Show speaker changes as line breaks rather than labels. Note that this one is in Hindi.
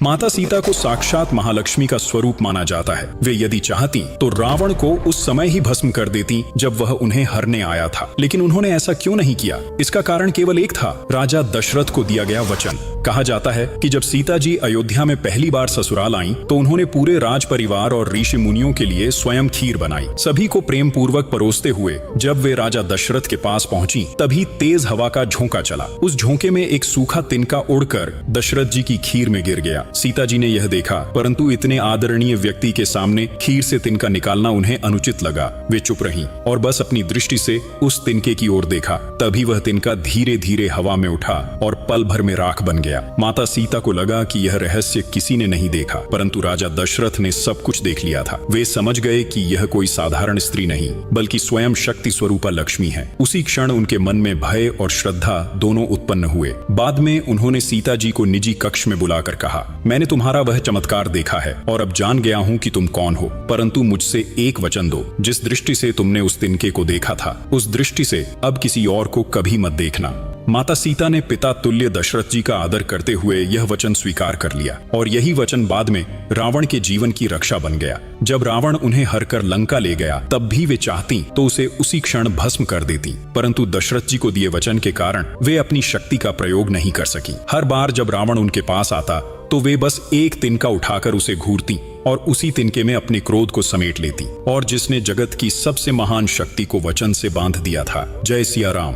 माता सीता को साक्षात महालक्ष्मी का स्वरूप माना जाता है। वे यदि चाहती तो रावण को उस समय ही भस्म कर देती जब वह उन्हें हरने आया था, लेकिन उन्होंने ऐसा क्यों नहीं किया? इसका कारण केवल एक था, राजा दशरथ को दिया गया वचन। कहा जाता है कि जब सीता जी अयोध्या में पहली बार ससुराल आईं, तो उन्होंने पूरे राज परिवार और ऋषि मुनियों के लिए स्वयं खीर बनाई। सभी को प्रेम पूर्वक परोसते हुए जब वे राजा दशरथ के पास पहुंची, तभी तेज हवा का झोंका चला। उस झोंके में एक सूखा तिनका उड़कर दशरथ जी की खीर में गिर गया। सीता जी ने यह देखा, परंतु इतने आदरणीय व्यक्ति के सामने खीर से तिनका निकालना उन्हें अनुचित लगा। वे चुप रहीं और बस अपनी दृष्टि से उस तिनके की ओर देखा। तभी वह तिनका धीरे धीरे हवा में उठा और पल भर में राख बन गया। माता सीता को लगा कि यह रहस्य किसी ने नहीं देखा, परंतु राजा दशरथ ने सब कुछ देख लिया था। वे समझ गए कि यह कोई साधारण स्त्री नहीं, बल्कि स्वयं शक्ति स्वरूपा लक्ष्मी है। उसी क्षण उनके मन में भय और श्रद्धा दोनों उत्पन्न हुए। बाद में उन्होंने सीता जी को निजी कक्ष में बुलाकर कहा, मैंने तुम्हारा वह चमत्कार देखा है और अब जान गया हूँ कि तुम कौन हो, परंतु मुझसे एक वचन दो। जिस दृष्टि से तुमने उस तिनके को देखा था, उस दृष्टि से अब किसी और को कभी मत देखना। माता सीता ने पिता तुल्य दशरथ जी का आदर करते हुए यह वचन स्वीकार कर लिया, और यही वचन बाद में रावण के जीवन की रक्षा बन गया। जब रावण उन्हें हरकर लंका ले गया, तब भी वे चाहती तो उसे उसी क्षण भस्म कर देती, परंतु दशरथ जी को दिए वचन के कारण वे अपनी शक्ति का प्रयोग नहीं कर सकी। हर बार जब रावण उनके पास आता, तो वे बस एक तिनका उठाकर उसे घूरती और उसी तिनके में अपने क्रोध को समेट लेती। और जिसने जगत की सबसे महान शक्ति को वचन से बांध दिया था। जय सिया राम।